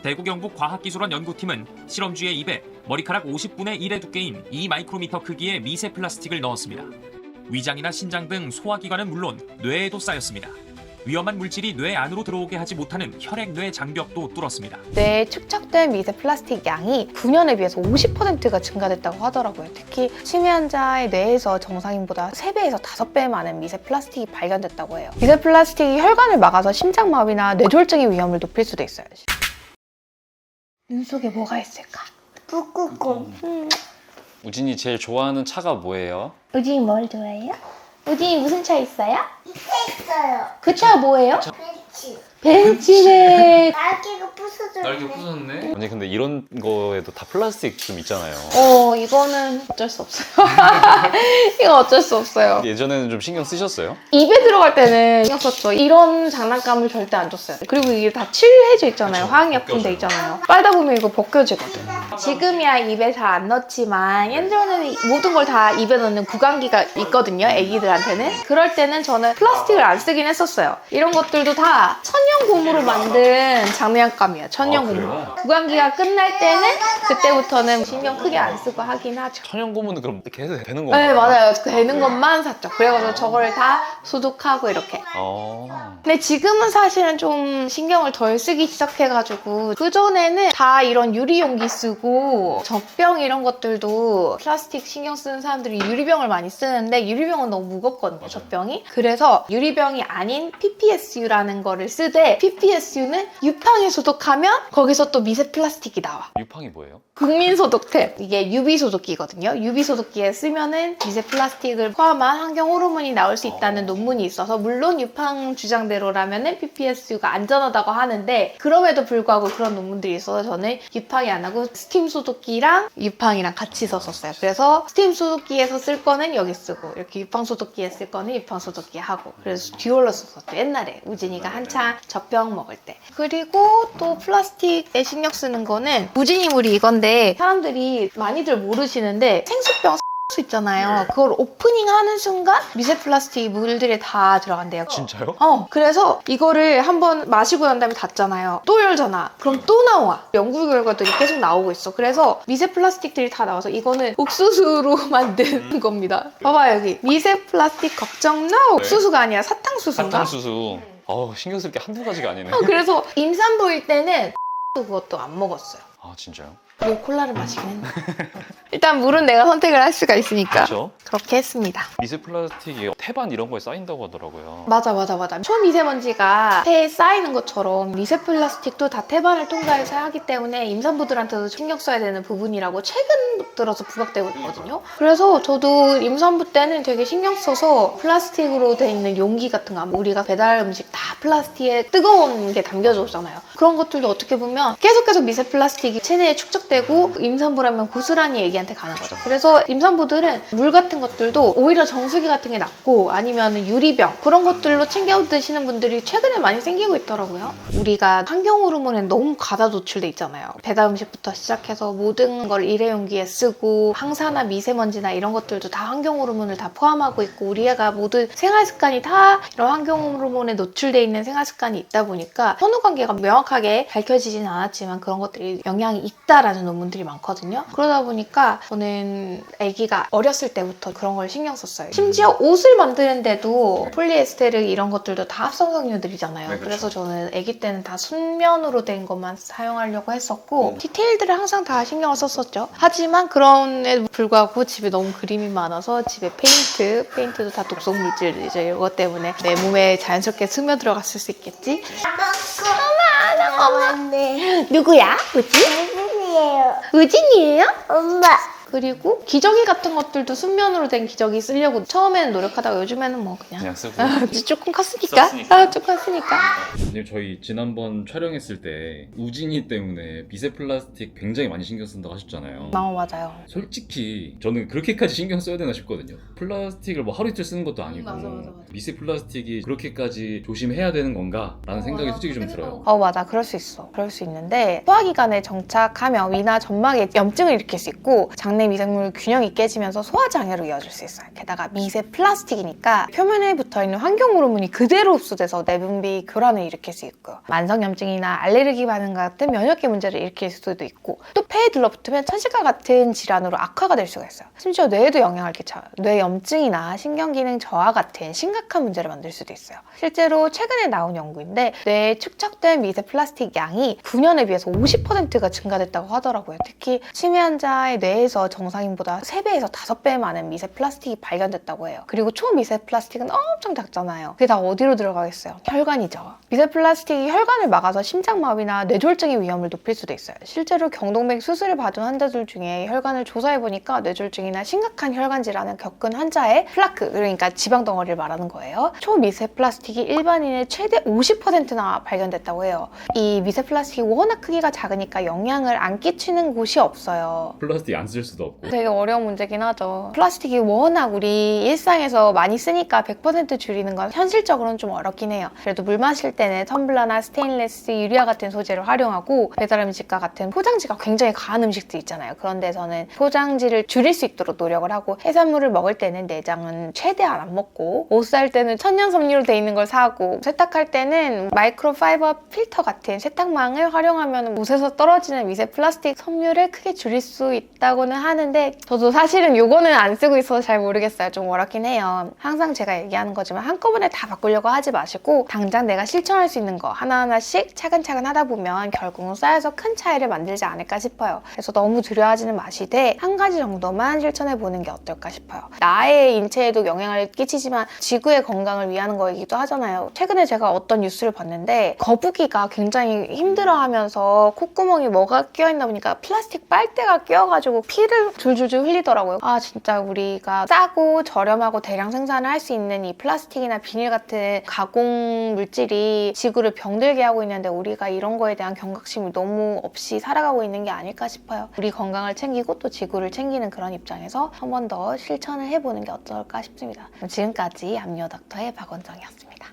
대구 경북 과학기술원 연구팀은 실험주의 입에 머리카락 50분의 1의 두께인 2마이크로미터 크기의 미세 플라스틱을 넣었습니다. 위장이나 신장 등 소화기관은 물론 뇌에도 쌓였습니다. 위험한 물질이 뇌 안으로 들어오게 하지 못하는 혈액-뇌 장벽도 뚫었습니다. 뇌에 축적된 미세 플라스틱 양이 9년에 비해서 50%가 증가됐다고 하더라고요. 특히 치매 환자의 뇌에서 정상인보다 3배에서 5배 많은 미세 플라스틱이 발견됐다고 해요. 미세 플라스틱이 혈관을 막아서 심장마비나 뇌졸중의 위험을 높일 수도 있어요. 눈 속에 뭐가 있을까? 북극곰. 우진이 제일 좋아하는 차가 뭐예요? 우진이 뭘 좋아해요? 우진이 무슨 차 있어요? 있어요. 그 차 뭐예요? 벤치. 벤츠네. 날개가 부서졌네. 부쉈네. 아니 근데 이런 거에도 다 플라스틱 좀 있잖아요. 이거는 어쩔 수 없어요. 이건 어쩔 수 없어요. 예전에는 좀 신경 쓰셨어요? 입에 들어갈 때는 신경 썼죠. 이런 장난감을 절대 안 줬어요. 그리고 이게 다 칠해져 있잖아요. 그쵸, 화학약품 돼 있잖아요. 빨다 보면 이거 벗겨지거든. 지금이야 입에 잘 안 넣지만 예전에는 모든 걸 다 입에 넣는 구강기가 있거든요. 애기들한테는. 그럴 때는 저는 플라스틱을 안 쓰긴 했었어요. 이런 것들도 다 천연고무로 만든 장난감이에요. 천연고무. 그래요? 구강기가 끝날 때는 그때부터는 신경 크게 안 쓰고 하긴 하죠. 천연고무는 그럼 계속 되는 건가요? 네, 맞아요. 되는 것만 샀죠. 그래가지고 저거를 다 소독하고 이렇게. 근데 지금은 사실은 좀 신경을 덜 쓰기 시작해가지고 그전에는 다 이런 유리용기 쓰고 젖병 이런 것들도 플라스틱 신경 쓰는 사람들이 유리병을 많이 쓰는데 유리병은 너무 무겁거든요, 젖병이. 그래서 유리병이 아닌 PPSU라는 거를 쓰되 PPSU는 유팡에 소독하면 거기서 또 미세 플라스틱이 나와. 유팡이 뭐예요? 국민소독템. 이게 UV소독기거든요. UV소독기에 쓰면은 미세 플라스틱을 포함한 환경 호르몬이 나올 수 있다는 논문이 있어서 물론 유팡 주장대로라면은 PPSU가 안전하다고 하는데 그럼에도 불구하고 그런 논문들이 있어서 저는 유팡이 안 하고 스팀 소독기랑 유팡이랑 같이 썼었어요. 그래서 스팀 소독기에서 쓸 거는 여기 쓰고 이렇게 유팡 소독기에 쓸 거는 유팡 소독기에 하고 그래서 듀얼로 썼었죠. 옛날에 우진이가 한창 젖병 먹을 때. 그리고 또 플라스틱에 신경 쓰는 거는 우진이 물이 이건데 사람들이 많이들 모르시는데 생수병 수 있잖아요. 그걸 오프닝하는 순간 미세 플라스틱이 물들에 다 들어간대요. 진짜요? 그래서 이거를 한번 마시고 난 다음에 닫잖아요. 또 열잖아. 그럼 또 나와. 연구 결과들이 계속 나오고 있어. 그래서 미세 플라스틱들이 다 나와서 이거는 옥수수로 만든 겁니다. 봐봐요, 여기. 미세 플라스틱 걱정 나. 옥수수가 아니라 사탕수수인가? 사탕수수. 신경 쓸 게 한두 가지가 아니네. 그래서 임산부일 때는 그것도 안 먹었어요. 아 진짜요? 그리고 콜라를 마시긴 했는데. 일단 물은 내가 선택을 할 수가 있으니까 그렇죠. 그렇게 했습니다. 미세 플라스틱이 태반 이런 거에 쌓인다고 하더라고요. 맞아. 초미세먼지가 폐에 쌓이는 것처럼 미세 플라스틱도 다 태반을 통과해서 하기 때문에 임산부들한테도 신경 써야 되는 부분이라고 최근 들어서 부각되고 있거든요. 그래서 저도 임산부 때는 되게 신경 써서 플라스틱으로 돼 있는 용기 같은 거, 우리가 배달 음식 다 플라스틱에 뜨거운 게 담겨져 오잖아요. 그런 것들도 어떻게 보면 계속 미세 플라스틱이 체내에 축적되고 임산부라면 고스란히 애기한테 가는 거죠. 그래서 임산부들은 물 같은 것들도 오히려 정수기 같은 게 낫고 아니면 유리병 그런 것들로 챙겨 드시는 분들이 최근에 많이 생기고 있더라고요. 우리가 환경 호르몬에 너무 과다 노출돼 있잖아요. 배달 음식부터 시작해서 모든 걸 일회용기에 쓰고 항산화 미세먼지나 이런 것들도 다 환경 호르몬을 다 포함하고 있고 우리 애가 모든 생활 습관이 다 이런 환경 호르몬에 노출돼 있는 생활 습관이 있다 보니까 선후 관계가 명확하게 밝혀지진 않았지만 그런 것들이 영향이 있다라는 논문들이 많거든요. 그러다 보니까 저는 아기가 어렸을 때부터 그런 걸 신경 썼어요. 심지어 옷을 만드는데도 폴리에스테르 이런 것들도 다 합성 섬유들이잖아요. 네, 그렇죠. 그래서 저는 아기 때는 다 순면으로 된 것만 사용하려고 했었고 디테일들을 항상 다 신경을 썼었죠. 하지만 그런에도 불구하고 집에 너무 그림이 많아서 집에 페인트도 다 독성 물질이죠. 이것 때문에 내 몸에 자연스럽게 스며들어갔을 수 있겠지. 엄마. 누구야? 우진? 누구예요? 우진이에요? 엄마. 그리고 기저귀 같은 것들도 순면으로 된 기저귀 쓰려고 처음에는 노력하다가 요즘에는 뭐 그냥 쓰고. 조금 컸으니까. 썼으니까. 조금 컸으니까. 선생님 저희 지난번 촬영했을 때 우진이 때문에 미세 플라스틱 굉장히 많이 신경 쓴다고 하셨잖아요. 맞아요. 솔직히 저는 그렇게까지 신경 써야 되나 싶거든요. 플라스틱을 뭐 하루 이틀 쓰는 것도 아니고 맞아. 미세 플라스틱이 그렇게까지 조심해야 되는 건가? 라는 생각이 솔직히 좀 들어요. 맞아. 그럴 수 있어. 그럴 수 있는데 소화기관에 정착하면 위나 점막에 염증을 일으킬 수 있고 장내 장내 미생물 균형이 깨지면서 소화장애로 이어질 수 있어요. 게다가 미세 플라스틱이니까 표면에 붙어있는 환경 호르몬이 그대로 흡수돼서 내분비 교란을 일으킬 수 있고요. 만성염증이나 알레르기 반응 같은 면역계 문제를 일으킬 수도 있고 또 폐에 들러붙으면 천식과 같은 질환으로 악화가 될 수가 있어요. 심지어 뇌에도 영향을 끼쳐요. 뇌염증이나 신경기능 저하 같은 심각한 문제를 만들 수도 있어요. 실제로 최근에 나온 연구인데 뇌에 축적된 미세 플라스틱 양이 9년에 비해서 50%가 증가됐다고 하더라고요. 특히 치매 환자의 뇌에서 정상인보다 3배에서 5배 많은 미세 플라스틱이 발견됐다고 해요. 그리고 초미세 플라스틱은 엄청 작잖아요. 그게 다 어디로 들어가겠어요? 혈관이죠. 미세 플라스틱이 혈관을 막아서 심장마비나 뇌졸중의 위험을 높일 수도 있어요. 실제로 경동맥 수술을 받은 환자들 중에 혈관을 조사해보니까 뇌졸중이나 심각한 혈관 질환을 겪은 환자의 플라크, 그러니까 지방 덩어리를 말하는 거예요. 초미세 플라스틱이 일반인의 최대 50%나 발견됐다고 해요. 이 미세 플라스틱이 워낙 크기가 작으니까 영향을 안 끼치는 곳이 없어요. 플라스틱 안 쓸 수도 없고. 되게 어려운 문제긴 하죠. 플라스틱이 워낙 우리 일상에서 많이 쓰니까 100% 줄이는 건 현실적으로는 좀 어렵긴 해요. 그래도 물 마실 때는 텀블러나 스테인리스, 유리화 같은 소재를 활용하고 배달 음식과 같은 포장지가 굉장히 과한 음식들 있잖아요. 그런 데서는 포장지를 줄일 수 있도록 노력을 하고 해산물을 먹을 때는 내장은 최대한 안 먹고 옷 살 때는 천연 섬유로 돼 있는 걸 사고 세탁할 때는 마이크로파이버 필터 같은 세탁망을 활용하면 옷에서 떨어지는 미세 플라스틱 섬유를 크게 줄일 수 있다고는 하는데 저도 사실은 요거는 안 쓰고 있어서 잘 모르겠어요. 좀 어렵긴 해요. 항상 제가 얘기하는 거지만 한꺼번에 다 바꾸려고 하지 마시고 당장 내가 실천할 수 있는 거 하나하나씩 차근차근 하다 보면 결국은 쌓여서 큰 차이를 만들지 않을까 싶어요. 그래서 너무 두려워하지는 마시되 한 가지 정도만 실천해보는 게 어떨까 싶어요. 나의 인체에도 영향을 끼치지만 지구의 건강을 위하는 거이기도 하잖아요. 최근에 제가 어떤 뉴스를 봤는데 거북이가 굉장히 힘들어하면서 콧구멍에 뭐가 끼어있나 보니까 플라스틱 빨대가 끼어가지고 피를 줄줄줄 흘리더라고요. 아 진짜 우리가 싸고 저렴하고 대량 생산을 할 수 있는 이 플라스틱이나 비닐 같은 가공 물질이 지구를 병들게 하고 있는데 우리가 이런 거에 대한 경각심이 너무 없이 살아가고 있는 게 아닐까 싶어요. 우리 건강을 챙기고 또 지구를 챙기는 그런 입장에서 한 번 더 실천을 해보는 게 어떨까 싶습니다. 지금까지 암요닥터의 박원정이었습니다.